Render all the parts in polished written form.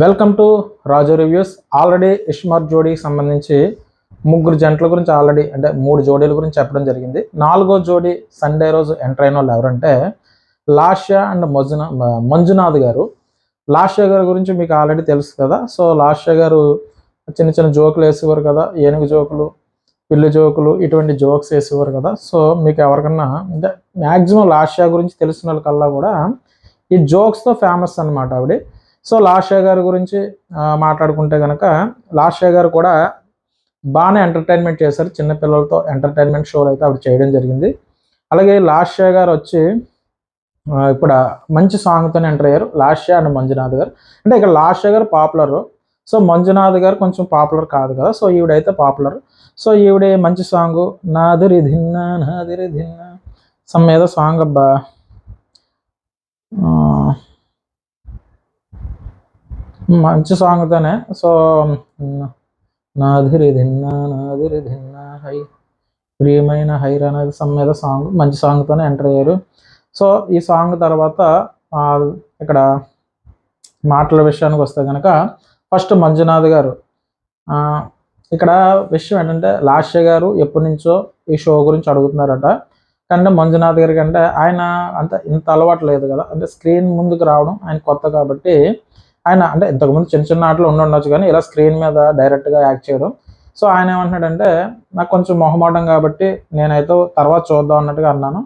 Welcome to Raju reviews. Already ismart జోడీకి సంబంధించి ముగ్గురు జంటల గురించి అంటే 3 జోడీల గురించి చెప్పడం జరిగింది. 4వ జోడీ సండే రోజు ఎంటర్ అయిన వాళ్ళు ఎవరంటే లాస్య అండ్ మంజునాథ్ గారు. లాస్య గారి గురించి మీకు ఆల్రెడీ తెలుసు కదా. సో లాస్య గారు చిన్న చిన్న జోకులు వేసేవారు కదా, ఏనుగు జోకులు, పిల్లి జోకులు, ఇటువంటి జోక్స్ వేసేవారు కదా. సో మీకు ఎవరికన్నా అంటే మ్యాక్సిమం లాస్య గురించి తెలిసిన వాళ్ళకల్లా కూడా ఈ జోక్స్తో ఫేమస్ అనమాట ఆవిడ. సో లాస్య గారి గురించి మాట్లాడుకుంటే కనుక లాస్య గారు కూడా బాగానే ఎంటర్టైన్మెంట్ చేశారు. చిన్నపిల్లలతో ఎంటర్టైన్మెంట్ షోలు అయితే ఆవిడ చేయడం జరిగింది. అలాగే లాస్య గారు వచ్చి ఇప్పుడు మంచి సాంగ్తోనే ఎంటర్ అయ్యారు, లాస్య అండ్ మంజునాథ్ గారు. అంటే ఇక్కడ లాస్య గారు పాపులర్, సో మంజునాథ్ గారు కొంచెం పాపులర్ కాదు కదా. So ఈవిడైతే popular. సో ఈవిడ మంచి సాంగ్ నాదిరి ధిన్నా సమ్ ఏదో సాంగ్ అబ్బా, మంచి సాంగ్తోనే. సో నాదిరి ధిన్నా హై ప్రియమైన హైర్ అనేది సమ్ ఏదో సాంగ్, మంచి సాంగ్తోనే ఎంటర్ అయ్యారు. సో ఈ సాంగ్ తర్వాత ఇక్కడ మాటల విషయానికి వస్తే కనుక ఫస్ట్ మంజునాథ్ గారు. ఇక్కడ విషయం ఏంటంటే లాస్య గారు ఎప్పటి నుంచో ఈ షో గురించి అడుగుతున్నారట. కానీ మంజునాథ్ గారికి అంటే ఆయన ఇంత అలవాటు లేదు కదా, అంటే స్క్రీన్ ముందుకు రావడం ఆయన కొత్త కాబట్టి ఆయన అంటే ఇంతకుముందు చిన్న చిన్న ఆటలు ఉండొచ్చు కానీ ఇలా స్క్రీన్ మీద డైరెక్ట్గా యాక్ట్ చేయడం. సో ఆయన ఏమంటున్నాడంటే నాకు కొంచెం మొహమాటం కాబట్టి నేనైతే తర్వాత చూద్దాం అన్నట్టుగా అన్నాను.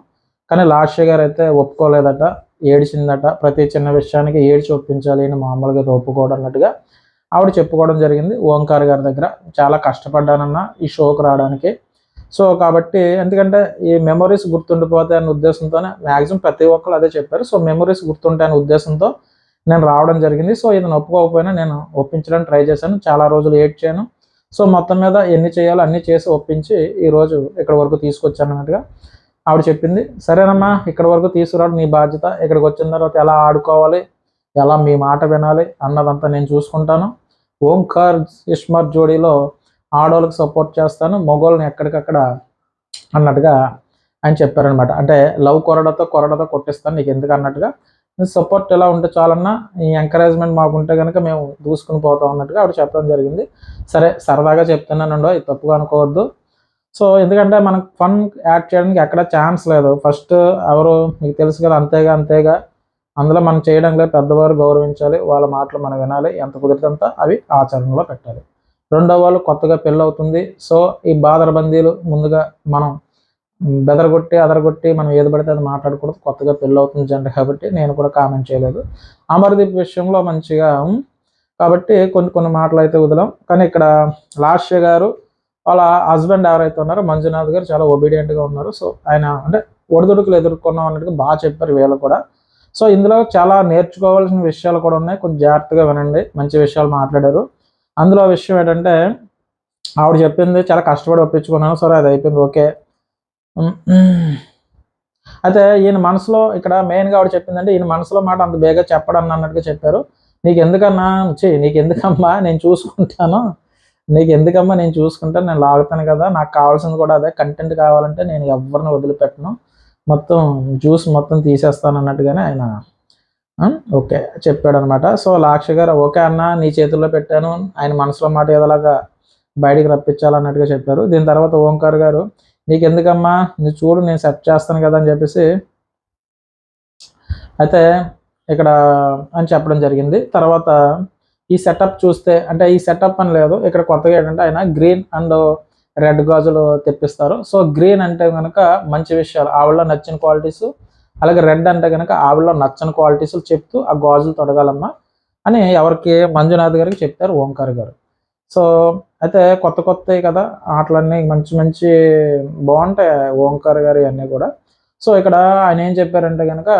కానీ లాస్య గారు అయితే ఒప్పుకోలేదట, ఏడిచిందట. ప్రతి చిన్న విషయానికి ఏడ్చి ఒప్పించాలి అని మామూలుగా ఒప్పుకోవడం అన్నట్టుగా ఆవిడ చెప్పుకోవడం జరిగింది ఓంకార్ గారి దగ్గర. చాలా కష్టపడ్డానన్న ఈ షోకి రావడానికి. సో కాబట్టి ఎందుకంటే ఈ మెమొరీస్ గుర్తుండిపోతాయి అనే ఉద్దేశంతోనే మ్యాక్సిమం ప్రతి ఒక్కరు అదే చెప్పారు. సో మెమొరీస్ గుర్తుంటాయనే ఉద్దేశంతో నేను రావడం జరిగింది. సో ఇది ఒప్పుకోకపోయినా నేను ఒప్పించడానికి ట్రై చేశాను, చాలా రోజులు ఏడ్చాను. సో మొత్తం మీద ఎన్ని చేయాలో అన్నీ చేసి ఒప్పించి ఈరోజు ఇక్కడ వరకు తీసుకొచ్చాను అన్నట్టుగా ఆవిడ చెప్పింది. సరేనమ్మా, ఇక్కడ వరకు తీసుకురావడం నీ బాధ్యత, ఇక్కడికి వచ్చిన తర్వాత ఎలా ఆడుకోవాలి, ఎలా మీ మాట వినాలి అన్నదంతా నేను చూసుకుంటాను. ఓంకార్ ఇష్మార్ట్ జోడీలో ఆడవాళ్ళకి సపోర్ట్ చేస్తాను, మగవాళ్ళని ఎక్కడికక్కడ అన్నట్టుగా ఆయన చెప్పారనమాట. అంటే లవ్ కొరడతో కొట్టిస్తాను నీకు ఎందుకు అన్నట్టుగా. సపోర్ట్ ఎలా ఉంటే చాలన్నా, ఈ ఎంకరేజ్మెంట్ మాకుంటే కనుక మేము దూసుకుని పోతాం అన్నట్టుగా ఆవిడ చెప్పడం జరిగింది. సరే సరదాగా చెప్తున్నానండో, ఇది తప్పుగా అనుకోవద్దు. సో ఎందుకంటే మనకు ఫన్ యాడ్ చేయడానికి ఎక్కడ ఛాన్స్ లేదు. ఫస్ట్ ఎవరు మీకు తెలుసు కదా, అంతేగా అందులో మనం చేయడం లేదు. పెద్దవారు గౌరవించాలి, వాళ్ళ మాటలు మనం వినాలి, ఎంత కుదిరితే అవి ఆచరణలో పెట్టాలి. రెండో వాళ్ళు కొత్తగా పెళ్ళి అవుతుంది. సో ఈ బాదరబందీలు ముందుగా మనం అదరగొట్టి మనం ఏది పడితే అది మాట్లాడకూడదు. కొత్తగా పెళ్ళి అవుతుంది జంట కాబట్టి నేను కూడా కామెంట్ చేయలేదు. అమర్దీప్ విషయంలో మంచిగా కాబట్టి కొన్ని మాటలు అయితే వదిలాం. కానీ ఇక్కడ లాస్య గారు వాళ్ళ హస్బెండ్ ఎవరైతే ఉన్నారో మంజునాథ్ గారు చాలా ఒబీడియంట్గా ఉన్నారు. సో ఆయన అంటే ఒడిదుడుకులు ఎదుర్కొన్నాం అన్నట్టుగా బాగా చెప్పారు వీళ్ళు కూడా. సో ఇందులో చాలా నేర్చుకోవాల్సిన విషయాలు కూడా ఉన్నాయి, కొంచెం జాగ్రత్తగా వినండి. మంచి విషయాలు మాట్లాడారు. అందులో విషయం ఏంటంటే ఆవిడ చెప్పింది చాలా కష్టపడి ఒప్పించుకున్నాను, సరే అది అయిపోయింది, ఓకే. అయితే ఈయన మనసులో ఇక్కడ మెయిన్గా ఆవిడ చెప్పిందంటే ఈయన మనసులో మాట అంత బేగా చెప్పడం అన్నట్టుగా చెప్పారు. నీకెందుకమ్మా నేను చూసుకుంటాను, నేను చూసుకుంటాను, నేను లాగుతాను కదా, నాకు కావాల్సింది కూడా అదే కంటెంట్ కావాలంటే నేను ఎవరిని వదిలిపెట్టను, మొత్తం జ్యూస్ మొత్తం తీసేస్తాను అన్నట్టుగానే ఆయన ఓకే చెప్పాడు అనమాట. సో లాస్య గారు ఓకే అన్న నీ చేతుల్లో పెట్టాను, ఆయన మనసులో మాట ఏదోలాగా బయటికి రప్పించాలన్నట్టుగా చెప్పారు. దీని తర్వాత ఓంకార్ గారు నీకెందుకమ్మా, నువ్వు చూడు నేను సెట్ చేస్తాను కదా అని చెప్పేసి అయితే ఇక్కడ అని చెప్పడం జరిగింది. తర్వాత ఈ సెటప్ చూస్తే అంటే ఈ సెటప్ అని లేదు, ఇక్కడ కొత్తగా ఏంటంటే ఆయన గ్రీన్ అండ్ రెడ్ గాజులు తెప్పిస్తారు. సో గ్రీన్ అంటే కనుక మంచి విషయాలు, ఆవిడలో నచ్చిన క్వాలిటీస్, అలాగే రెడ్ అంటే కనుక ఆవిడలో నచ్చని క్వాలిటీస్ చెప్తూ ఆ గాజులు తొడగాలమ్మా అని ఎవరికి మంజునాథ్ గారికి చెప్తారు ఓంకార్ గారు. సో అయితే కొత్తవి కదా ఆటలన్నీ మంచి బాగుంటాయి ఓంకార్ గారు ఇవన్నీ కూడా. సో ఇక్కడ ఆయన ఏం చెప్పారంటే కనుక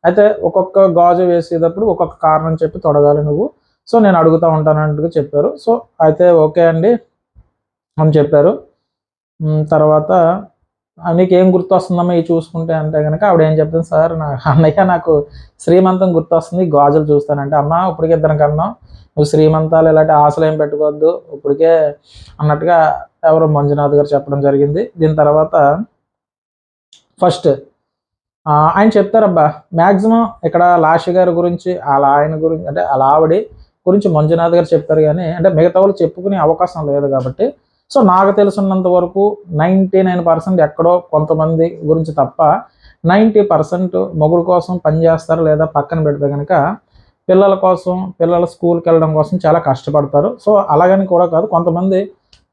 అయితే ఒక్కొక్క గాజు వేసేటప్పుడు ఒక్కొక్క కారణం చెప్పి తొడగాలి నువ్వు, సో నేను అడుగుతూ ఉంటాను అన్నట్టుగా చెప్పారు. సో అయితే ఓకే అండి అని చెప్పారు. తర్వాత నీకేం గుర్తొస్తుందమ్మా ఇవి చూసుకుంటే అంటే కనుక ఆవిడ ఏం చెప్తుంది, సార్ అన్నయ్య నాకు శ్రీమంతం గుర్తొస్తుంది గాజులు చూస్తానంటే. అమ్మ ఇప్పటికి ఇద్దరం కన్నా, నువ్వు శ్రీమంతాలు ఇలాంటి ఆశలు ఏం పెట్టుకోవద్దు ఇప్పటికే అన్నట్టుగా ఎవరో మంజునాథ్ గారు చెప్పడం జరిగింది. దీని తర్వాత ఫస్ట్ ఆయన చెప్తారబ్బా మ్యాక్సిమం ఇక్కడ లాస్య గారి గురించి, అలా ఆయన గురించి అంటే అలా ఆవిడ గురించి మంజునాథ్ గారు చెప్పారు కానీ అంటే మిగతా వాళ్ళు చెప్పుకునే అవకాశం లేదు కాబట్టి సో నాకు తెలుసున్నంత వరకు 99% ఎక్కడో కొంతమంది గురించి తప్ప 90% మొగుడు కోసం పనిచేస్తారు లేదా పక్కన పెడితే కనుక పిల్లల కోసం పిల్లల స్కూల్కి వెళ్ళడం కోసం చాలా కష్టపడతారు. సో అలాగని కూడా కాదు, కొంతమంది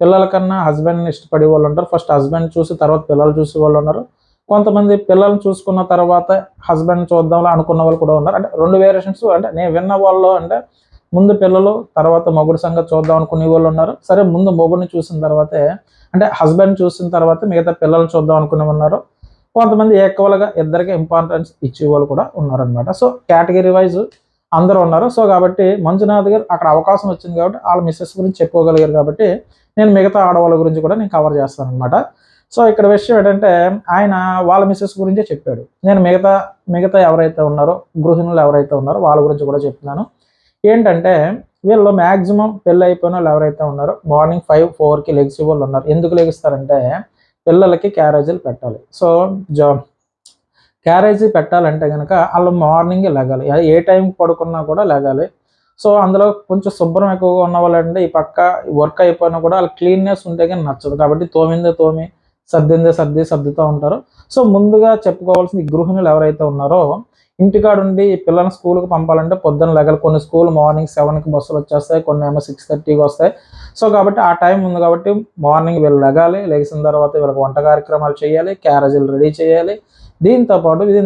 పిల్లల కన్నా హస్బెండ్ని ఇష్టపడే వాళ్ళు ఉంటారు. ఫస్ట్ హస్బెండ్ చూసి తర్వాత పిల్లలు చూసే వాళ్ళు ఉన్నారు. కొంతమంది పిల్లల్ని చూసుకున్న తర్వాత హస్బెండ్ చూద్దాంలో అనుకున్న వాళ్ళు కూడా ఉన్నారు. అంటే 2 వేరియేషన్స్ అంటే నేను విన్న వాళ్ళు అంటే ముందు పిల్లలు తర్వాత మొగుడు సంగతి చూద్దాం అనుకునే వాళ్ళు ఉన్నారు. సరే ముందు మొగుడిని చూసిన తర్వాతే అంటే హస్బెండ్ చూసిన తర్వాత మిగతా పిల్లల్ని చూద్దాం అనుకునే ఉన్నారు. కొంతమంది ఈక్వల్గా ఇద్దరికి ఇంపార్టెన్స్ ఇచ్చేవాళ్ళు కూడా ఉన్నారనమాట. సో కేటగిరీ వైజ్ అందరూ ఉన్నారు. సో కాబట్టి మంజునాథ్ గారు అక్కడ అవకాశం వచ్చింది కాబట్టి వాళ్ళ మిస్సెస్ గురించి చెప్పుకోగలిగారు కాబట్టి నేను మిగతా ఆడవాళ్ళ గురించి కూడా నేను కవర్ చేస్తాను అనమాట. సో ఇక్కడ విషయం ఏంటంటే ఆయన వాళ్ళ మిస్సెస్ గురించే చెప్పాడు. నేను మిగతా ఎవరైతే ఉన్నారో గృహిణులు ఎవరైతే ఉన్నారో వాళ్ళ గురించి కూడా చెప్తున్నాను. ఏంటంటే వీళ్ళు మ్యాక్సిమం పెళ్ళి అయిపోయిన వాళ్ళు ఎవరైతే ఉన్నారో మార్నింగ్ 5-4కి లెగిసే వాళ్ళు ఉన్నారు. ఎందుకు లెగిస్తారంటే పిల్లలకి క్యారేజీలు పెట్టాలి. సో క్యారేజీ పెట్టాలంటే కనుక వాళ్ళు మార్నింగే లెగాలి. ఏ టైంకి పడుకున్నా కూడా లెగాలి. సో అందులో కొంచెం శుభ్రం ఎక్కువగా ఉన్న వాళ్ళంటే ఈ పక్క వర్క్ అయిపోయినా కూడా వాళ్ళ క్లీన్నెస్ ఉంటే కానీ నచ్చదు. కాబట్టి తోమి సర్దుతూ ఉంటారు. సో ముందుగా చెప్పుకోవాల్సింది గృహిణులు ఎవరైతే ఉన్నారో ఇంటికాడుండి పిల్లల్ని స్కూల్కి పంపాలంటే పొద్దున్న లెగాలి. కొన్ని స్కూల్ మార్నింగ్ 7కి బస్సులు వచ్చేస్తాయి, కొన్ని ఏమో 6:30కి వస్తాయి. సో కాబట్టి ఆ టైం ఉంది కాబట్టి మార్నింగ్ వీళ్ళు లెగాలి. లెగిసిన తర్వాత వీళ్ళకి వంట కార్యక్రమాలు చేయాలి, క్యారేజీలు రెడీ చేయాలి. దీని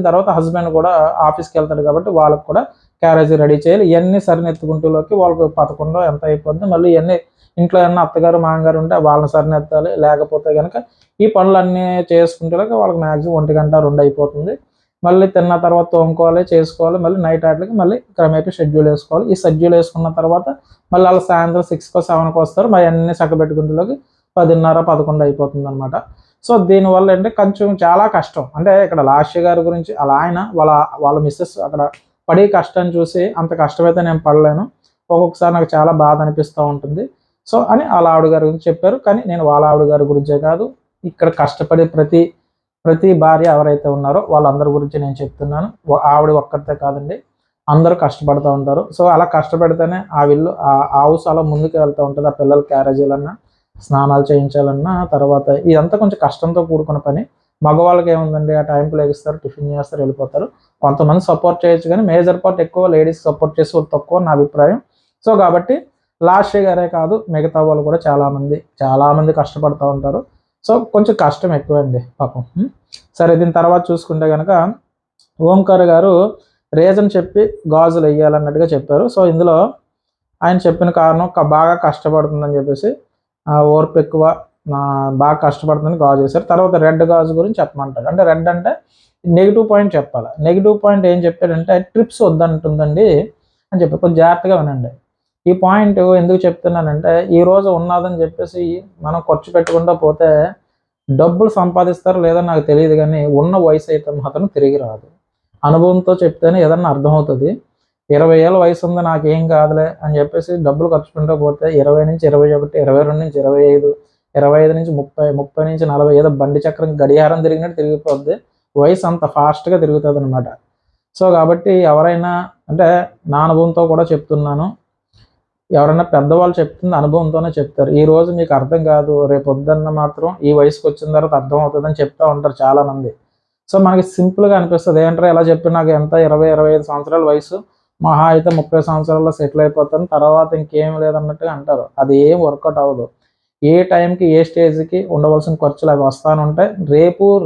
తర్వాత హస్బెండ్ కూడా ఆఫీస్కి వెళ్తాడు కాబట్టి వాళ్ళకి కూడా క్యారేజీ రెడీ చేయాలి. ఇవన్నీ సరినెత్తుకుంటూలోకి వాళ్ళకి 11 ఎంత అయిపోద్ది. మళ్ళీ ఇవన్నీ ఇంట్లో ఏమన్నా అత్తగారు మామగారు ఉంటే వాళ్ళని సరినెత్తాలి. లేకపోతే కనుక ఈ పనులన్నీ చేసుకుంటేలోకి వాళ్ళకి మ్యాక్సిమం 1 గంట 2 అయిపోతుంది. మళ్ళీ తిన్న తర్వాత తోముకోవాలి, చేసుకోవాలి. మళ్ళీ నైట్ ఆటలకి మళ్ళీ క్రమేపీ షెడ్యూల్ వేసుకోవాలి. ఈ షెడ్యూల్ వేసుకున్న తర్వాత మళ్ళీ వాళ్ళు సాయంత్రం 6కో 7కో వస్తారు. మరి అన్నీ చక్కబెట్టుకుంటేలోకి 10:30 11 అయిపోతుంది అనమాట. సో దీనివల్ల అంటే కొంచెం చాలా కష్టం. అంటే ఇక్కడ లాస్య గారి గురించి అలా ఆయన వాళ్ళ మిస్సెస్ అక్కడ పడే కష్టాన్ని చూసి అంత కష్టమైతే నేను పడలేను. ఒక్కొక్కసారి నాకు చాలా బాధ అనిపిస్తూ ఉంటుంది. సో అని వాళ్ళ ఆవిడ గారి గురించి చెప్పారు. కానీ నేను వాళ్ళ ఆవిడ గారి గురించే కాదు, ఇక్కడ కష్టపడే ప్రతి భార్య ఎవరైతే ఉన్నారో వాళ్ళందరి గురించి నేను చెప్తున్నాను. ఆవిడ ఒక్కరితే కాదండి, అందరూ కష్టపడుతూ ఉంటారు. సో అలా కష్టపడితేనే ఆ హౌస్ అలా ముందుకు వెళ్తూ ఉంటుంది. ఆ పిల్లల క్యారేజీలన్నా స్నానాలు చేయించాలన్నా తర్వాత ఇదంతా కొంచెం కష్టంతో కూడుకున్న పని. మగవాళ్ళకి ఏముందండి, ఆ టైంకి లెగిస్తారు, టిఫిన్ చేస్తారు, వెళ్ళిపోతారు. కొంతమంది సపోర్ట్ చేయొచ్చు కానీ మేజర్ పార్ట్ ఎక్కువ లేడీస్ సపోర్ట్ చేసే వాళ్ళు తక్కువ నా అభిప్రాయం. సో కాబట్టి లాస్య గారే కాదు మిగతా వాళ్ళు కూడా చాలామంది కష్టపడుతూ ఉంటారు. సో కొంచెం కష్టం ఎక్కువండి పాపం. సరే దీని తర్వాత చూసుకుంటే కనుక ఓంకార్ గారు రీజన్ చెప్పి గాజులు వేయాలన్నట్టుగా చెప్పారు. సో ఇందులో ఆయన చెప్పిన కారణం బాగా కష్టపడుతుందని చెప్పేసి ఓర్పు ఎక్కువ, బాగా కష్టపడుతుందని గాజు వేశారు. తర్వాత రెడ్ గాజు గురించి చెప్పమంటారు. అంటే రెడ్ అంటే నెగిటివ్ పాయింట్ చెప్పాలి. నెగిటివ్ పాయింట్ ఏం చెప్పాడంటే ట్రిప్స్ వద్దంటుందండి అని చెప్పి కొంచెం జాగ్రత్తగా వినండి. ఈ పాయింట్ ఎందుకు చెప్తున్నానంటే ఈరోజు ఉన్నదని చెప్పేసి మనం ఖర్చు పెట్టుకుంటూ పోతే డబ్బులు సంపాదిస్తారు లేదో నాకు తెలియదు కానీ ఉన్న వయసు అయితే మాత్రం తిరిగి రాదు. అనుభవంతో చెప్తేనే ఏదన్నా అర్థమవుతుంది. 20 ఏళ్ళ వయసు ఉంది నాకేం కాదులే అని చెప్పేసి డబ్బులు ఖర్చు పెట్టుకుంటూ పోతే 20 నుంచి 21, 22 నుంచి 25, 25 నుంచి 30, 30 నుంచి 40 ఏదో బండి చక్రం గడియారం తిరిగినట్టు తిరిగిపోద్ది. వయసు అంత ఫాస్ట్గా తిరుగుతుంది అనమాట. సో కాబట్టి ఎవరైనా అంటే నా అనుభవంతో కూడా చెప్తున్నాను, ఎవరైనా పెద్దవాళ్ళు చెప్తుంది అనుభవంతోనే చెప్తారు. ఈ రోజు మీకు అర్థం కాదు, రేపు పొద్దున్న మాత్రం ఈ వయసుకి వచ్చిన తర్వాత అర్థం అవుతుందని చెప్తూ ఉంటారు చాలామంది. సో మనకి సింపుల్గా అనిపిస్తుంది, ఏంటంటే ఎలా చెప్పి నాకు ఎంత 20-25 సంవత్సరాల వయసు, మహా అయితే 30 సంవత్సరాల్లో సెటిల్ అయిపోతాను, తర్వాత ఇంకేం లేదన్నట్టుగా అంటారు. అది ఏం వర్కౌట్ అవ్వదు. ఏ టైంకి ఏ స్టేజ్కి ఉండవలసిన ఖర్చులు అవి వస్తానుంటాయి.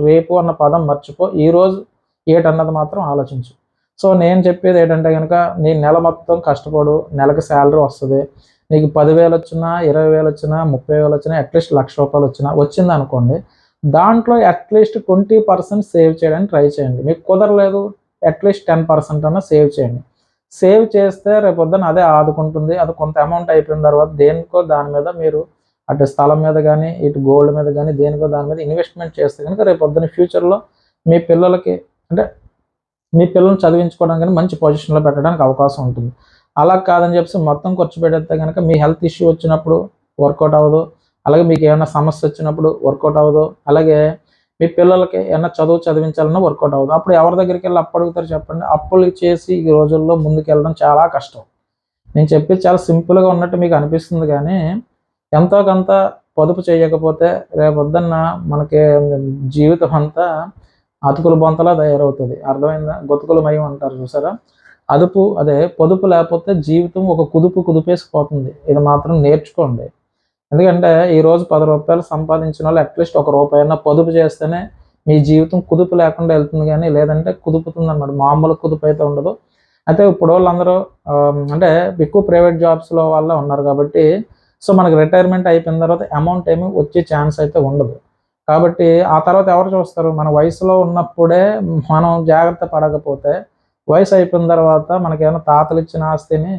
రేపు అన్న పదం మర్చిపో, ఈరోజు ఏటన్నది మాత్రం ఆలోచించు. సో నేను చెప్పేది ఏంటంటే కనుక నీ నెల మొత్తం కష్టపడు, నెలకు శాలరీ వస్తుంది. నీకు 10,000 వచ్చినా, 20,000 వచ్చినా, 30,000 వచ్చినా, అట్లీస్ట్ ₹1,00,000 వచ్చింది అనుకోండి. దాంట్లో అట్లీస్ట్ 20% సేవ్ చేయడానికి ట్రై చేయండి. మీకు కుదరలేదు అట్లీస్ట్ 10% అన్నా సేవ్ చేయండి. సేవ్ చేస్తే రేపొద్దున అదే ఆదుకుంటుంది. అది కొంత అమౌంట్ అయిపోయిన తర్వాత దేనికో దాని మీద మీరు అటు స్థలం మీద కానీ, ఇటు గోల్డ్ మీద కానీ దేనికో దాని మీద ఇన్వెస్ట్మెంట్ చేస్తే కనుక రేపొద్దున ఫ్యూచర్లో మీ పిల్లలకి అంటే మీ పిల్లల్ని చదివించుకోవడానికి కానీ మంచి పొజిషన్లో పెట్టడానికి అవకాశం ఉంటుంది. అలా కాదని చెప్పేసి మొత్తం ఖర్చు పెడితే కనుక మీ హెల్త్ ఇష్యూ వచ్చినప్పుడు వర్కౌట్ అవ్వదు. అలాగే మీకు ఏమైనా సమస్య వచ్చినప్పుడు వర్కౌట్ అవ్వదు. అలాగే మీ పిల్లలకి ఏమైనా చదివించాలన్నా వర్కౌట్ అవ్వదు. అప్పుడు ఎవరి దగ్గరికి వెళ్ళి అప్పు అడుగుతారు చెప్పండి? అప్పులు చేసి ఈ రోజుల్లో ముందుకు వెళ్ళడం చాలా కష్టం. నేను చెప్పేది చాలా సింపుల్గా ఉన్నట్టు మీకు అనిపిస్తుంది, కానీ ఎంతో కొంత పొదుపు చేయకపోతే రేపొద్దున్న మనకి జీవితం అంతా అతుకుల బొంతలా తయారవుతుంది. అర్థమైందా? గొతుకుల మయం అంటారు చూసారా? పొదుపు లేకపోతే జీవితం ఒక కుదుపేసిపోతుంది. ఇది మాత్రం నేర్చుకోండి. ఎందుకంటే ఈరోజు రూ. 10 సంపాదించిన వాళ్ళు అట్లీస్ట్ ₹1 పొదుపు చేస్తేనే మీ జీవితం కుదుపు లేకుండా వెళ్తుంది, కానీ లేదంటే కుదుపుతుంది అన్నమాట. మామూలు కుదుపు అయితే ఉండదు. అయితే ఇప్పుడు వాళ్ళందరూ అంటే ఎక్కువ ప్రైవేట్ జాబ్స్లో వల్ల ఉన్నారు కాబట్టి, సో మనకి రిటైర్మెంట్ అయిపోయిన తర్వాత అమౌంట్ ఏమి వచ్చే ఛాన్స్ అయితే ఉండదు. కాబట్టి ఆ తర్వాత ఎవరు చూస్తారు? మన వయసులో ఉన్నప్పుడే మనం జాగ్రత్త పడకపోతే వయసు అయిపోయిన తర్వాత మనకేమైనా తాతలు ఇచ్చిన ఆస్తిని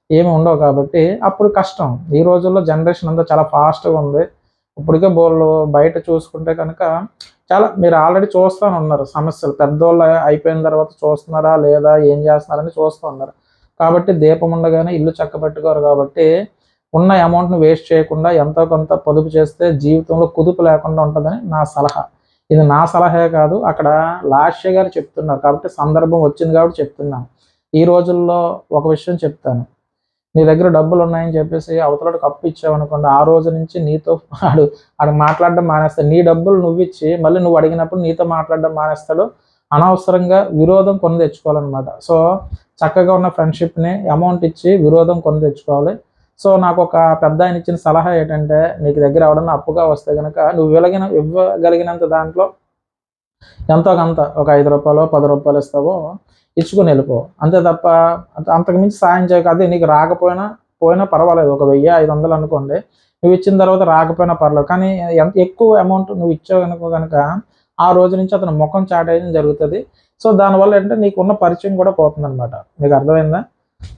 ఏమి ఉండవు కాబట్టి అప్పుడు కష్టం. ఈ రోజుల్లో జనరేషన్ అంతా చాలా ఫాస్ట్గా ఉంది. ఇప్పటికే బోళ్ళు బయట చూసుకుంటే కనుక చాలా మీరు ఆల్రెడీ చూస్తూనే ఉన్నారు సమస్యలు. పెద్దోళ్ళు అయిపోయిన తర్వాత చూస్తున్నారా లేదా, ఏం చేస్తున్నారని చూస్తూ ఉన్నారు. కాబట్టి దీపం ఉండగానే ఇల్లు చక్కబెట్టుకోరు. కాబట్టి ఉన్న అమౌంట్ని వేస్ట్ చేయకుండా ఎంతో కొంత పొదుపు చేస్తే జీవితంలో కుదుపు లేకుండా ఉంటుందని నా సలహా. ఇది నా సలహా కాదు, అక్కడ లాస్య గారు చెప్తున్నారు కాబట్టి సందర్భం వచ్చింది కాబట్టి చెప్తున్నాను. ఈ రోజుల్లో ఒక విషయం చెప్తాను. నీ దగ్గర డబ్బులు ఉన్నాయని చెప్పేసి అవతలకి అప్పు ఇచ్చావనుకోండి, ఆ రోజు నుంచి నీతో ఆడు మాట్లాడడం మానేస్తాడు. నీ డబ్బులు నువ్వు ఇచ్చి మళ్ళీ నువ్వు అడిగినప్పుడు నీతో మాట్లాడడం మానేస్తాడు. అనవసరంగా విరోధం కొని తెచ్చుకోవాలన్నమాట. సో చక్కగా ఉన్న ఫ్రెండ్షిప్ని అమౌంట్ ఇచ్చి విరోధం కొని తెచ్చుకోవాలి. సో నాకు ఒక పెద్ద ఆయన ఇచ్చిన సలహా ఏంటంటే, నీకు దగ్గర ఎవడన్నా అప్పుగా వస్తే కనుక నువ్వు ఇవ్వగలిగినంత దాంట్లో ఎంతో కొంత ఒక ₹5 ₹10 ఇస్తావో ఇచ్చుకుని వెళ్ళిపో. అంతే తప్ప అంతకుమించి సాయం చేయక. అదే నీకు పోయినా పర్వాలేదు, ఒక 1000-500 అనుకోండి, నువ్వు ఇచ్చిన తర్వాత రాకపోయినా పర్లేదు, కానీ ఎంత ఎక్కువ అమౌంట్ నువ్వు ఇచ్చావు కనుక ఆ రోజు నుంచి అతను ముఖం చాటేయడం జరుగుతుంది. సో దానివల్ల ఏంటంటే నీకున్న పరిచయం కూడా పోతుంది అనమాట. మీకు అర్థమైందా?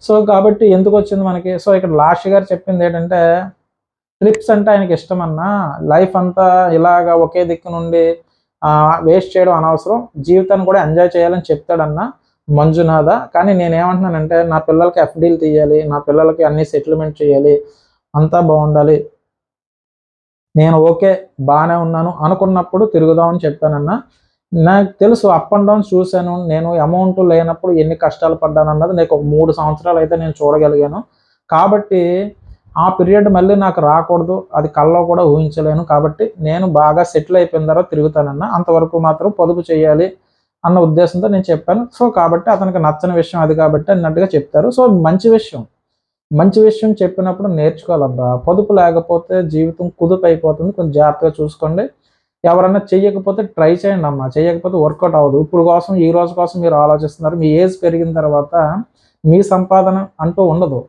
సో కాబట్టి ఎందుకు వచ్చింది మనకి? సో ఇక్కడ లాస్ట్ గారు చెప్పింది ఏంటంటే, ట్రిప్స్ అంటే ఆయనకి ఇష్టమన్నా, లైఫ్ అంతా ఇలాగా ఒకే దిక్కు నుండి వేస్ట్ చేయడం అనవసరం, జీవితాన్ని కూడా ఎంజాయ్ చేయాలని చెప్తాడన్నా మంజునాథ. కానీ నేనేమంటున్నానంటే, నా పిల్లలకి ఎఫ్డీలు తీయాలి, నా పిల్లలకి అన్ని సెటిల్మెంట్ చేయాలి, అంతా బాగుండాలి, నేను ఓకే బాగానే ఉన్నాను అనుకున్నప్పుడు తిరుగుదామని చెప్పానన్నా. నాకు తెలుసు, అప్ అండ్ డౌన్స్ చూశాను. నేను అమౌంట్ లేనప్పుడు ఎన్ని కష్టాలు పడ్డాను అన్నది నాకు ఒక 3 సంవత్సరాలు అయితే నేను చూడగలిగాను. కాబట్టి ఆ పీరియడ్ మళ్ళీ నాకు రాకూడదు, అది కల్లో కూడా ఊహించలేను. కాబట్టి నేను బాగా సెటిల్ అయిపోయిన తర్వాత తిరుగుతానన్నా, అంతవరకు మాత్రం పొదుపు చేయాలి అన్న ఉద్దేశంతో నేను చెప్పాను. సో కాబట్టి అతనికి నచ్చని విషయం అది కాబట్టి అన్నట్టుగా చెప్తారు. సో మంచి విషయం చెప్పినప్పుడు నేర్చుకోవాలబ్బా. పొదుపు లేకపోతే జీవితం కుదుపు అయిపోతుంది. కొంచెం జాగ్రత్తగా చూసుకోండి. ఎవరన్నా చెయ్యకపోతే ట్రై చేయండి అమ్మా, చేయకపోతే వర్కౌట్ అవ్వదు. ఈ రోజు కోసం మీరు ఆలోచిస్తున్నారు. మీ ఏజ్ పెరిగిన తర్వాత మీ సంపాదన అంటూ ఉండదు.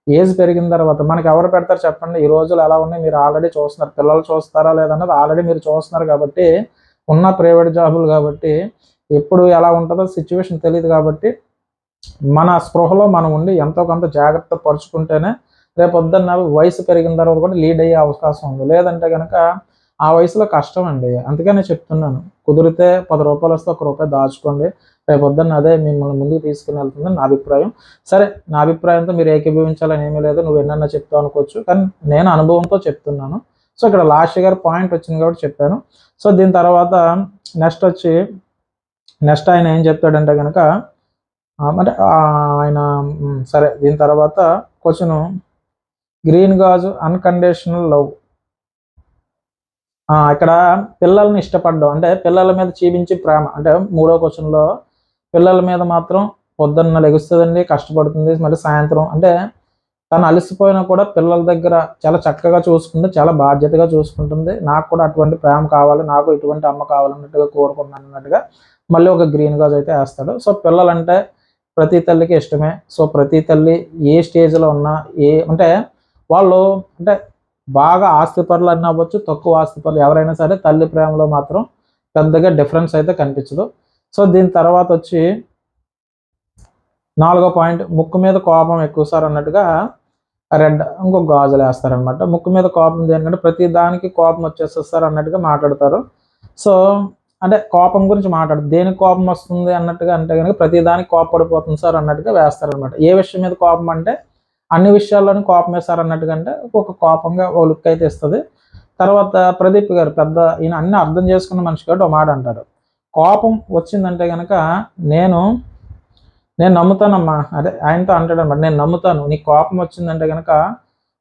ఏజ్ పెరిగిన తర్వాత మనకి ఎవరు పెడతారు చెప్పండి? ఈ రోజులు ఎలా ఉన్నాయి మీరు ఆల్రెడీ చూస్తున్నారు. పిల్లలు చూస్తారా లేదన్నది ఆల్రెడీ మీరు చూస్తున్నారు. కాబట్టి ఉన్న ప్రైవేట్ జాబులు కాబట్టి ఎప్పుడు ఎలా ఉంటుందో సిచ్యువేషన్ తెలియదు. కాబట్టి మన స్పృహలో మనం ఉండి ఎంతో కొంత జాగ్రత్త పరుచుకుంటేనే రేపొద్దున్న వయసు పెరిగిన తర్వాత కూడా లీడ్ అయ్యే అవకాశం ఉంది. లేదంటే కనుక ఆ వయసులో కష్టం అండి. అందుకనే చెప్తున్నాను, కుదిరితే ₹10 వస్తే ₹1 దాచుకోండి. రేపొద్దున్న అదే మిమ్మల్ని ముందుకు తీసుకుని వెళ్తుందని నా అభిప్రాయం. సరే, నా అభిప్రాయంతో మీరు ఏకీభవించాలని ఏమీ లేదు, నువ్వు ఎన్నన్నా చెప్తావు అనుకోవచ్చు, కానీ నేను అనుభవంతో చెప్తున్నాను. సో ఇక్కడ లాస్ట్ గారు పాయింట్ వచ్చింది కాబట్టి చెప్పాను. సో దీని తర్వాత నెక్స్ట్ ఆయన ఏం చెప్తాడంటే కనుక, అంటే ఆయన సరే దీని తర్వాత క్వశ్చన్, గ్రీన్ గాజు అన్కండిషనల్ లవ్. ఇక్కడ పిల్లల్ని ఇష్టపడడం అంటే పిల్లల మీద చూపించి ప్రేమ. అంటే 3వ క్వశ్చన్లో పిల్లల మీద మాత్రం పొద్దున్న లెగుస్తుందండి, కష్టపడుతుంది, మళ్ళీ సాయంత్రం అంటే తను అలసిపోయినా కూడా పిల్లల దగ్గర చాలా చక్కగా చూసుకుంటుంది, చాలా బాధ్యతగా చూసుకుంటుంది. నాకు కూడా అటువంటి ప్రేమ కావాలి, నాకు ఇటువంటి అమ్మ కావాలన్నట్టుగా కోరుకున్నాను అన్నట్టుగా మళ్ళీ ఒక గ్రీన్ గాజు అయితే వేస్తాడు. సో పిల్లలంటే ప్రతి తల్లికి ఇష్టమే. సో ప్రతి తల్లి ఏ స్టేజ్లో ఉన్నా అంటే వాళ్ళు అంటే బాగా ఆస్తిపరులు అని అవ్వచ్చు, తక్కువ ఆస్తిపరులు ఎవరైనా సరే తల్లి ప్రేమలో మాత్రం పెద్దగా డిఫరెన్స్ అయితే కనిపించదు. సో దీని తర్వాత వచ్చి 4వ పాయింట్, ముక్కు మీద కోపం ఎక్కువ సార్ అన్నట్టుగా రెడ్ ఇంకొక గాజులు వేస్తారనమాట. ముక్కు మీద కోపం దేనికంటే ప్రతి దానికి కోపం వచ్చేస్తుంది సార్ అన్నట్టుగా మాట్లాడతారు. సో అంటే కోపం గురించి దేనికి కోపం వస్తుంది అన్నట్టుగా అంటే కనుక ప్రతి దానికి కోపపడిపోతుంది సార్ అన్నట్టుగా వేస్తారనమాట. ఏ విషయం మీద కోపం అంటే అన్ని విషయాల్లోనూ కోపం వేస్తారు అన్నట్టుగా, అంటే ఒక కోపంగా ఓ లుక్ అయితే ఇస్తుంది. తర్వాత ప్రదీప్ గారు ఈయన అన్ని అర్థం చేసుకున్న మనిషి కాబట్టి ఒక మాట అంటారు, కోపం వచ్చిందంటే కనుక నేను నమ్ముతానమ్మా, అదే ఆయనతో అంటాడు అనమాట, నేను నమ్ముతాను, నీకు కోపం వచ్చిందంటే కనుక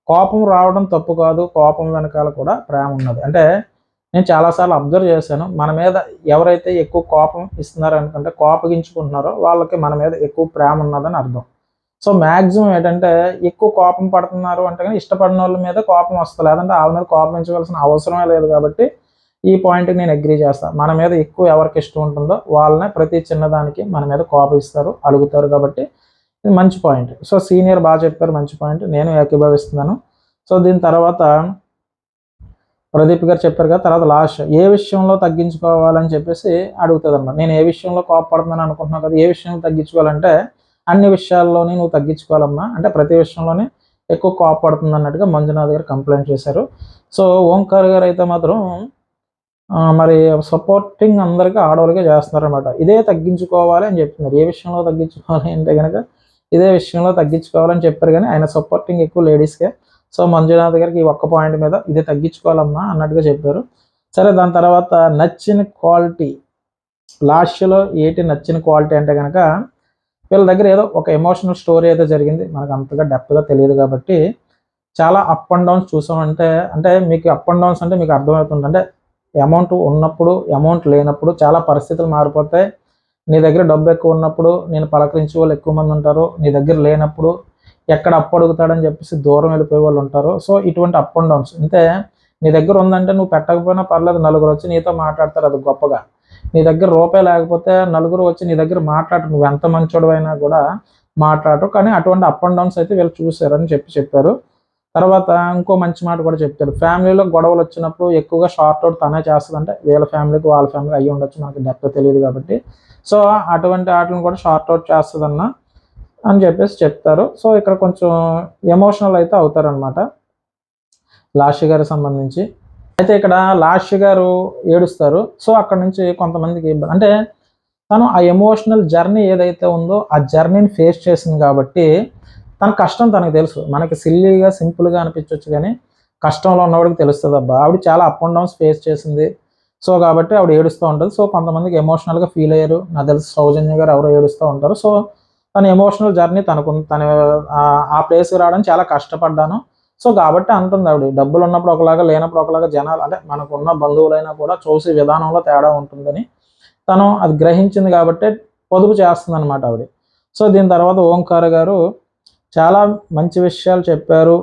కోపం రావడం తప్పు కాదు, కోపం వెనకాల కూడా ప్రేమ ఉన్నది. అంటే నేను చాలాసార్లు అబ్జర్వ్ చేశాను, మన మీద ఎవరైతే ఎక్కువ కోపం ఇస్తున్నారో అనుకుంటే కోపగించుకుంటున్నారో వాళ్ళకి మన మీద ఎక్కువ ప్రేమ ఉన్నదని అర్థం. సో మ్యాక్సిమం ఏంటంటే ఎక్కువ కోపం పడుతున్నారు అంటే కానీ ఇష్టపడిన వాళ్ళ మీద కోపం వస్తుంది, లేదంటే వాళ్ళ మీద కోపించవలసిన అవసరమే లేదు. కాబట్టి ఈ పాయింట్కి నేను అగ్రీ చేస్తాను. మన మీద ఎక్కువ ఎవరికి ఇష్టం ఉంటుందో వాళ్ళనే ప్రతి చిన్నదానికి మన మీద కోపిస్తారు, అడుగుతారు. కాబట్టి ఇది మంచి పాయింట్. సో సీనియర్ బాగా చెప్పారు, మంచి పాయింట్, నేను ఏకీభవిస్తున్నాను. సో దీని తర్వాత ప్రదీప్ గారు చెప్పారు కదా, తర్వాత లాస్ట్ ఏ విషయంలో తగ్గించుకోవాలని చెప్పేసి అడుగుతుంది అన్నమాట. నేను ఏ విషయంలో కోపపడుతున్నాను అనుకుంటున్నావు కదా, ఏ విషయంలో తగ్గించుకోవాలంటే అన్ని విషయాల్లోని నువ్వు తగ్గించుకోవాలమ్మా, అంటే ప్రతి విషయంలోనే ఎక్కువ కోపపడుతుంది అన్నట్టుగా మంజునాథ్ గారు కంప్లైంట్ చేశారు. సో ఓంకార్ గారు అయితే మాత్రం మరి సపోర్టింగ్ అందరికీ ఆడవాళ్ళకే చేస్తున్నారనమాట. ఇదే తగ్గించుకోవాలి అని చెప్తున్నారు. ఏ విషయంలో తగ్గించుకోవాలి అంటే కనుక ఇదే విషయంలో తగ్గించుకోవాలని చెప్పారు, కానీ ఆయన సపోర్టింగ్ ఎక్కువ లేడీస్కే. సో మంజునాథ్ గారికి ఈ ఒక్క పాయింట్ మీద ఇదే తగ్గించుకోవాలమ్మా అన్నట్టుగా చెప్పారు. సరే, దాని తర్వాత నచ్చిన క్వాలిటీ, లాస్ట్లో ఏంటి నచ్చిన క్వాలిటీ అంటే కనుక వీళ్ళ దగ్గర ఏదో ఒక ఎమోషనల్ స్టోరీ అయితే జరిగింది, మనకు అంతగా డెప్త్గా తెలియదు. కాబట్టి చాలా అప్ అండ్ డౌన్స్ చూసామంటే, అంటే మీకు అప్ అండ్ డౌన్స్ అంటే మీకు అర్థమవుతుంది, అంటే అమౌంట్ ఉన్నప్పుడు అమౌంట్ లేనప్పుడు చాలా పరిస్థితులు మారిపోతాయి. నీ దగ్గర డబ్బు ఎక్కువ ఉన్నప్పుడు నేను పలకరించే వాళ్ళు ఎక్కువ మంది ఉంటారు, నీ దగ్గర లేనప్పుడు ఎక్కడ అప్పు అడుగుతాడని చెప్పేసి దూరం వెళ్ళిపోయే వాళ్ళు ఉంటారు. సో ఇటువంటి అప్ అండ్ డౌన్స్. అంటే నీ దగ్గర ఉందంటే నువ్వు పెట్టకపోయినా పర్లేదు, నలుగురు వచ్చి నీతో మాట్లాడతారు, అది గొప్పగా. నీ దగ్గర రూపాయి లేకపోతే నలుగురు వచ్చి నీ దగ్గర మాట్లాడరు, నువ్వు ఎంత మంచోడు అయినా కూడా మాట్లాడరు. కానీ అటువంటి అప్ అండ్ డౌన్స్ అయితే వీళ్ళు చూసారని చెప్పారు. తర్వాత ఇంకో మంచి మాట కూడా చెప్తారు, ఫ్యామిలీలో గొడవలు వచ్చినప్పుడు ఎక్కువగా షార్ట్ అవుట్ తనే చేస్తుందంటే వీళ్ళ ఫ్యామిలీకి వాళ్ళ ఫ్యామిలీ అయ్యి ఉండొచ్చు, మనకి డెప్త్ తెలియదు కాబట్టి. సో అటువంటి వాటిని కూడా షార్ట్ అవుట్ చేస్తుందన్న అని చెప్పేసి చెప్తారు. సో ఇక్కడ కొంచెం ఎమోషనల్ అయితే అవుతారనమాట లాస్య గారికి సంబంధించి. అయితే ఇక్కడ లాస్య గారు ఏడుస్తారు. సో అక్కడ నుంచి కొంతమందికి అంటే తను ఆ ఎమోషనల్ జర్నీ ఏదైతే ఉందో ఆ జర్నీని ఫేస్ చేసింది కాబట్టి తన కష్టం తనకు తెలుసు. మనకి సిల్లీగా సింపుల్గా అనిపించవచ్చు, కానీ కష్టంలో ఉన్నవాడికి తెలుస్తుంది అబ్బా. ఆవిడ చాలా అప్ అండ్ డౌన్స్ ఫేస్ చేసింది. సో కాబట్టి ఆవిడ ఏడుస్తూ ఉంటుంది. సో కొంతమందికి ఎమోషనల్గా ఫీల్ అయ్యారు, నాకు తెలిసి సౌజన్య గారు ఎవరో ఏడుస్తూ ఉంటారు. సో తన ఎమోషనల్ జర్నీ తనకు, తన ఆ ప్లేస్కి రావడానికి చాలా కష్టపడ్డాను. సో కాబట్టి అంటుంది ఆవిడ, డబ్బులు ఉన్నప్పుడు ఒకలాగా, లేనప్పుడు ఒకలాగా జనాలు, అంటే మనకున్న బంధువులైనా కూడా చూసే విధానంలో తేడా ఉంటుందని తను అది గ్రహించింది కాబట్టి పొదుపు చేస్తుంది అనమాట ఆవిడ. సో దీని తర్వాత ఓంకార్ గారు చాలా మంచి విషయాలు చెప్పారు.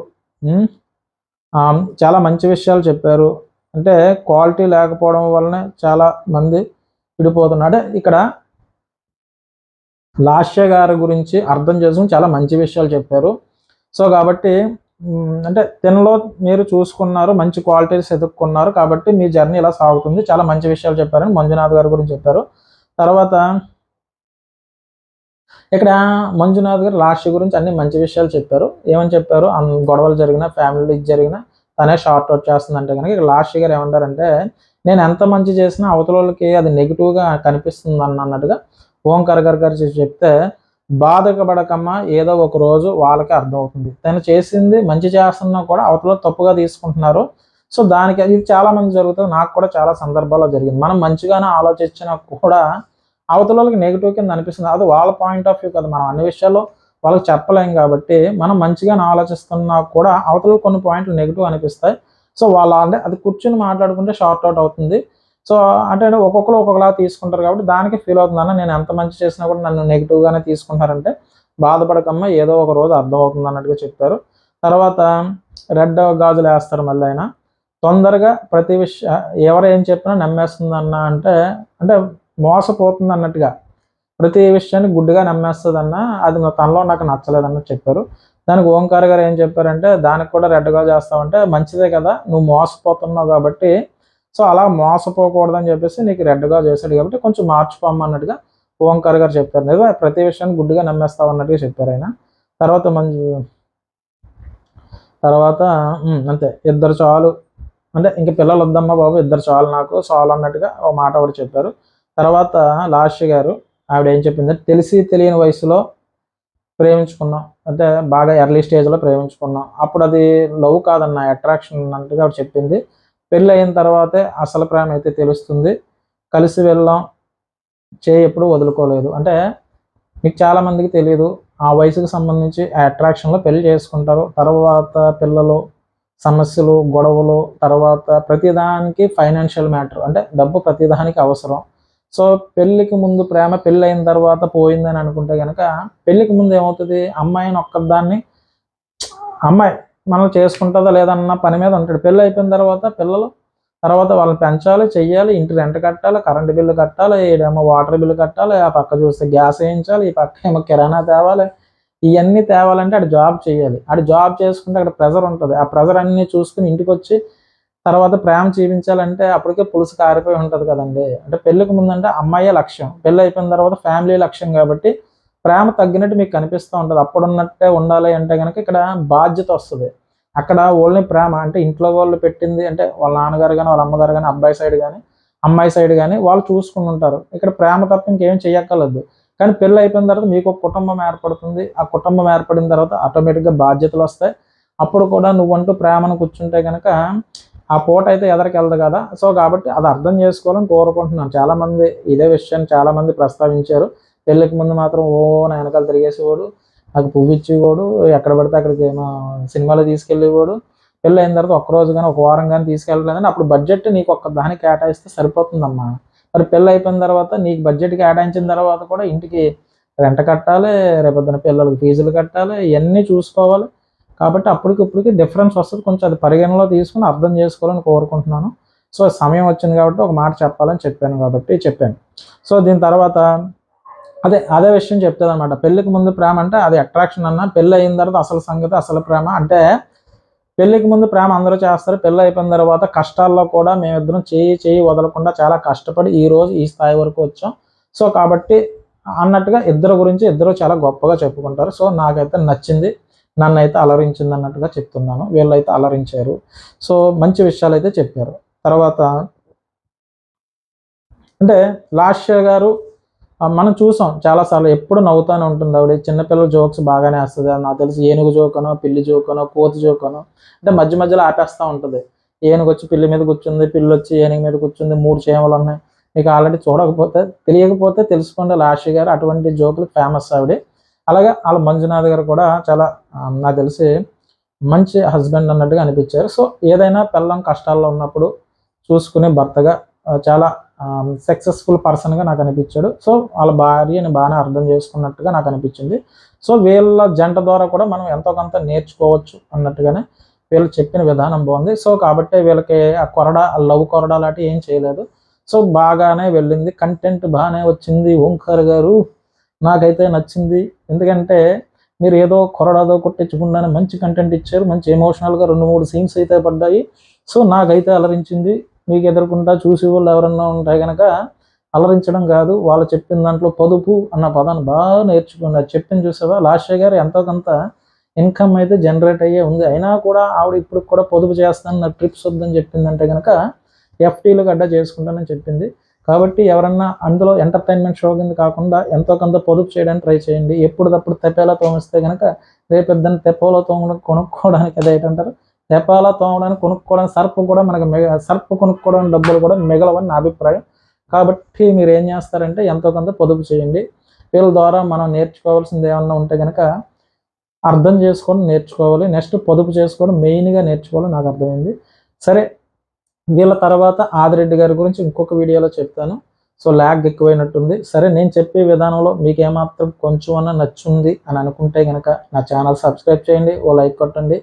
చాలా మంచి విషయాలు చెప్పారు. అంటే క్వాలిటీ లేకపోవడం వల్లనే చాలా మంది విడిపోతున్నారు. ఇక్కడ లాస్య గారి గురించి అర్థం చేసుకుని చాలా మంచి విషయాలు చెప్పారు. సో కాబట్టి అంటే తినలో మీరు చూసుకున్నారు, మంచి క్వాలిటీస్ ఎదుర్కొన్నారు, కాబట్టి మీ జర్నీ ఇలా సాగుతుంది, చాలా మంచి విషయాలు చెప్పారని మంజునాథ్ గారి గురించి చెప్పారు. తర్వాత ఇక్కడ మంజునాథ్ గారు లాస్య గురించి అన్ని మంచి విషయాలు చెప్పారు. ఏమని చెప్పారు, గొడవలు జరిగినా, ఫ్యామిలీలో ఇది జరిగినా తనే షార్ట్ అవుట్ చేస్తుందంటే కనుక ఇక్కడ లాస్య గారు ఏమంటారంటే, నేను ఎంత మంచి చేసినా అవతల వాళ్ళకి అది నెగిటివ్గా కనిపిస్తుంది అన్నట్టుగా ఓంకార్ గారు చెప్తే, బాధపడకమ్మా, ఏదో ఒక రోజు వాళ్ళకి అర్థమవుతుంది, తను చేసింది మంచి చేస్తున్నా కూడా అవతల తప్పుగా తీసుకుంటున్నారు. సో దానికి ఇది చాలా మంది జరుగుతుంది, నాకు కూడా చాలా సందర్భాల్లో జరిగింది. మనం మంచిగానే ఆలోచించినా కూడా అవతల వాళ్ళకి నెగిటివ్ కింద అనిపిస్తుంది. అది వాళ్ళ పాయింట్ ఆఫ్ వ్యూ కదా, మనం అన్ని విషయాల్లో వాళ్ళకి చెప్పలేం. కాబట్టి మనం మంచిగానే ఆలోచిస్తున్నా కూడా అవతల కొన్ని పాయింట్లు నెగిటివ్ అనిపిస్తాయి. సో వాళ్ళ అంటే అది కూర్చొని మాట్లాడుకుంటే షార్ట్ అవుట్ అవుతుంది. సో అంటే ఒక్కొక్కరు ఒక్కొక్కలా తీసుకుంటారు కాబట్టి దానికి ఫీల్ అవుతుందన్న, నేను ఎంత మంచి చేసినా కూడా నన్ను నెగిటివ్గానే తీసుకుంటారంటే బాధపడకమ్మా, ఏదో ఒక రోజు అర్థం అవుతుంది అన్నట్టుగా చెప్పారు. తర్వాత రెడ్ గాజులు వేస్తారు మళ్ళీ ఆయన, తొందరగా ప్రతి విషయం ఎవరు ఏం చెప్పినా నమ్మేస్తుందన్న, అంటే మోసపోతుంది అన్నట్టుగా ప్రతి విషయాన్ని గుడ్డిగా నమ్మేస్తుందన్న, అది తనలో నాకు నచ్చలేదన్నట్టు చెప్పారు. దానికి ఓంకార్ గారు ఏం చెప్పారంటే, దానికి కూడా రెడ్గా చేస్తామంటే మంచిదే కదా, నువ్వు మోసపోతున్నావు కాబట్టి, సో అలా మోసపోకూడదని చెప్పేసి నీకు రెడ్గా చేశాడు కాబట్టి కొంచెం మార్చుకోమన్నట్టుగా ఓంకార్ గారు చెప్పారు. లేదా ప్రతి విషయాన్ని గుడ్డిగా నమ్మేస్తావు అన్నట్టుగా చెప్పారు ఆయన. తర్వాత అంతే, ఇద్దరు చాలు, అంటే ఇంక పిల్లలు వద్దమ్మా బాబు, ఇద్దరు చాలు, నాకు చాలు అన్నట్టుగా ఒక మాట కూడా చెప్పారు. తర్వాత లాస్య గారు ఆవిడ ఏం చెప్పిందంటే, తెలిసి తెలియని వయసులో ప్రేమించుకున్నాం, అంటే బాగా ఎర్లీ స్టేజ్లో ప్రేమించుకున్నాం, అప్పుడు అది లవ్ కాదన్న, అట్రాక్షన్ అన్నట్టుగా ఆవిడ చెప్పింది. పెళ్ళి అయిన తర్వాతే అసలు ప్రేమ అయితే తెలుస్తుంది, కలిసి వెళ్ళాం, చేయి ఎప్పుడు వదులుకోలేదు. అంటే మీకు చాలామందికి తెలియదు. ఆ వయసుకు సంబంధించి ఆ అట్రాక్షన్లో పెళ్లి చేసుకుంటారు. తర్వాత పిల్లలు, సమస్యలు, గొడవలు, తర్వాత ప్రతిదానికి ఫైనాన్షియల్ మ్యాటర్ అంటే డబ్బు ప్రతిదానికి అవసరం. సో పెళ్ళికి ముందు ప్రేమ పెళ్ళి అయిన తర్వాత పోయిందని అనుకుంటే కనుక పెళ్ళికి ముందు ఏమవుతుంది, అమ్మాయిని ఒక్కదాన్ని అమ్మాయి మనం చేసుకుంటుందా లేదన్న పని మీద ఉంటాడు. పెళ్ళి అయిపోయిన తర్వాత పిల్లలు, తర్వాత వాళ్ళని పెంచాలి, చెయ్యాలి, ఇంటి రెంట్ కట్టాలి, కరెంటు బిల్లు కట్టాలి, ఈడేమో వాటర్ బిల్లు కట్టాలి, ఆ పక్క చూస్తే గ్యాస్ వేయించాలి, ఈ పక్క ఏమో కిరాణా తేవాలి. ఇవన్నీ తేవాలంటే ఆడు జాబ్ చేయాలి. ఆడు జాబ్ చేసుకుంటే అక్కడ ప్రెజర్ ఉంటుంది. ఆ ప్రెజర్ అన్నీ చూసుకుని ఇంటికి వచ్చి తర్వాత ప్రేమ చూపించాలంటే అప్పటికే పులుసు కారిపోయి ఉంటుంది కదండి. అంటే పెళ్ళికి ముందంటే అమ్మాయే లక్ష్యం, పెళ్ళి అయిపోయిన తర్వాత ఫ్యామిలీ లక్ష్యం కాబట్టి ప్రేమ తగ్గినట్టు మీకు కనిపిస్తూ ఉంటుంది. అప్పుడున్నట్టే ఉండాలి అంటే కనుక ఇక్కడ బాధ్యత వస్తుంది. అక్కడ ఓన్లీ ప్రేమ అంటే ఇంట్లో వాళ్ళు పెట్టింది అంటే వాళ్ళ నాన్నగారు కానీ వాళ్ళ అమ్మగారు కానీ అబ్బాయి సైడ్ కానీ అమ్మాయి సైడ్ కానీ వాళ్ళు చూసుకుని ఉంటారు. ఇక్కడ ప్రేమ తప్ప ఇంకేం చెయ్యక్కర్లేదు. కానీ పెళ్ళి అయిపోయిన తర్వాత మీకు ఒక కుటుంబం ఏర్పడుతుంది. ఆ కుటుంబం ఏర్పడిన తర్వాత ఆటోమేటిక్గా బాధ్యతలు వస్తాయి. అప్పుడు కూడా నువ్వంటూ ప్రేమను కూర్చుంటే కనుక ఆ పూట అయితే ఎదరికి వెళ్దు కదా. సో కాబట్టి అది అర్థం చేసుకోవాలని కోరుకుంటున్నాను. చాలామంది ఇదే విషయాన్ని చాలామంది ప్రస్తావించారు. పెళ్ళికి ముందు మాత్రం నా వెనకాల తిరిగేసేవాడు, నాకు పువ్వు ఇచ్చేవాడు, ఎక్కడ పడితే అక్కడికి ఏమో సినిమాలో తీసుకెళ్ళేవాడు. పెళ్ళి అయిన తర్వాత ఒక్కరోజు కానీ ఒక వారం కానీ తీసుకెళ్ళలేదని అప్పుడు బడ్జెట్ నీకు ఒక్క దానికి కేటాయిస్తే సరిపోతుందమ్మా. మరి పెళ్ళి అయిపోయిన తర్వాత నీకు బడ్జెట్ కేటాయించిన తర్వాత కూడా ఇంటికి రెంట్ కట్టాలి, రేపొద్దున పిల్లలకి ఫీజులు కట్టాలి, ఇవన్నీ చూసుకోవాలి. కాబట్టి అప్పటికిప్పటికి డిఫరెన్స్ వస్తుంది. కొంచెం అది పరిగణలో తీసుకుని అర్థం చేసుకోవాలని కోరుకుంటున్నాను. సో సమయం వచ్చింది కాబట్టి ఒక మాట చెప్పాలని చెప్పాను కాబట్టి చెప్పాను. సో దీని తర్వాత అదే విషయం చెప్తుంది అనమాట. పెళ్ళికి ముందు ప్రేమ అంటే అది అట్రాక్షన్ అన్న, పెళ్ళి అయిన తర్వాత అసలు సంగతి అసలు ప్రేమ అంటే పెళ్ళికి ముందు ప్రేమ అందరూ చేస్తారు. పెళ్ళి అయిపోయిన తర్వాత కష్టాల్లో కూడా మేమిద్దరం చేయి వదలకుండా చాలా కష్టపడి ఈరోజు ఈ స్థాయి వరకు వచ్చాం. సో కాబట్టి అన్నట్టుగా ఇద్దరు గురించి ఇద్దరు చాలా గొప్పగా చెప్పుకుంటారు. సో నాకైతే నచ్చింది, నన్నైతే అలరించింది అన్నట్టుగా చెప్తున్నాను. వీళ్ళైతే అలరించారు. సో మంచి విషయాలు అయితే చెప్పారు. తర్వాత అంటే లాస్య గారు మనం చూసాం చాలాసార్లు, ఎప్పుడు నవ్వుతూనే ఉంటుంది ఆవిడ. చిన్నపిల్లల జోక్స్ బాగానే వేస్తుంది. నాకు తెలిసి ఏనుగు జోకనో, పిల్లి జోకనో, కోతి జోకనో అంటే మధ్య మధ్యలో ఆపేస్తూ ఉంటుంది. ఏనుగు వచ్చి పిల్లి మీద కూర్చుంది, పిల్లి వచ్చి ఏనుగు మీద కూర్చుంది, 3 చీమలు ఉన్నాయి. మీకు ఆల్రెడీ తెలియకపోతే తెలుసుకోండి. లాస్య గారు అటువంటి జోకులు ఫేమస్ ఆవిడ. అలాగే వాళ్ళ మంజునాథ్ గారు కూడా చాలా నాకు తెలిసి మంచి హస్బెండ్ అన్నట్టుగా అనిపించారు. సో ఏదైనా పిల్లం కష్టాల్లో ఉన్నప్పుడు చూసుకునే భర్తగా చాలా సక్సెస్ఫుల్ పర్సన్గా నాకు అనిపించాడు. సో వాళ్ళ భార్యని బాగానే అర్థం చేసుకున్నట్టుగా నాకు అనిపించింది. సో వీళ్ళ జంట ద్వారా కూడా మనం ఎంతో కొంత నేర్చుకోవచ్చు అన్నట్టుగానే వీళ్ళు చెప్పిన విధానం బాగుంది. సో కాబట్టి వీళ్ళకి ఆ లవ్ కొరడా లాంటివి ఏం చేయలేదు. సో బాగానే వెళ్ళింది, కంటెంట్ బాగానే వచ్చింది. ఓంకార్ గారు నాకైతే నచ్చింది. ఎందుకంటే మీరు ఏదో కొరడాదో కొట్టించకుండానే మంచి కంటెంట్ ఇచ్చారు. మంచి ఎమోషనల్గా 2-3 సీన్స్ అయితే పడ్డాయి. సో నాకైతే అలరించింది. మీకు ఎదురుకుండా చూసి వాళ్ళు ఎవరన్నా ఉంటే కనుక అలరించడం కాదు, వాళ్ళు చెప్పిన దాంట్లో పొదుపు అన్న పదాన్ని బాగా నేర్చుకున్నారు. చెప్పింది చూసావా, లాస్య గారు ఎంతో కొంత ఇన్కమ్ అయితే జనరేట్ అయ్యే ఉంది. అయినా కూడా ఆవిడ ఇప్పుడు కూడా పొదుపు చేస్తాను, నాకు ట్రిప్స్ వద్దని చెప్పిందంటే కనుక ఎఫ్టీలు గడ్డ చేసుకుంటానని చెప్పింది. కాబట్టి ఎవరన్నా అందులో ఎంటర్టైన్మెంట్ షో కింద కాకుండా ఎంతో కొంత పొదుపు చేయడానికి ట్రై చేయండి. ఎప్పుడప్పుడు తెప్పేలా తోమిస్తే కనుక రేపెద్దని తెప్పలో కొనుక్కోవడానికి అదేంటారు, తెపాలా తోమడానికి కొనుక్కోవడానికి సర్ఫ్ కూడా మనకు సర్ఫ్ కొనుక్కోవడానికి డబ్బులు కూడా మిగలవని నా అభిప్రాయం. కాబట్టి మీరు ఏం చేస్తారంటే ఎంతో కొంత పొదుపు చేయండి. వీళ్ళ ద్వారా మనం నేర్చుకోవాల్సింది ఏమన్నా ఉంటే కనుక అర్థం చేసుకోవడం నేర్చుకోవాలి. నెక్స్ట్ పొదుపు చేసుకోవడం మెయిన్గా నేర్చుకోవాలి, నాకు అర్థమైంది. సరే, వీళ్ళ తర్వాత ఆదిరెడ్డి గారి గురించి ఇంకొక వీడియోలో చెప్తాను. సో ల్యాగ్ ఎక్కువైనట్టుంది. సరే, నేను చెప్పే విధానంలో మీకు ఏమాత్రం కొంచెం అన్నా నచ్చుంది అని అనుకుంటే కనుక నా ఛానల్ సబ్స్క్రైబ్ చేయండి, ఓ లైక్ కొట్టండి.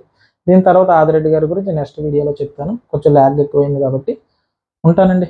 దీని తర్వాత ఆదిరెడ్డి గారి గురించి నెక్స్ట్ వీడియోలో చెప్తాను. కొంచెం ల్యాగ్ ఎక్కువైంది కాబట్టి ఉంటానండి.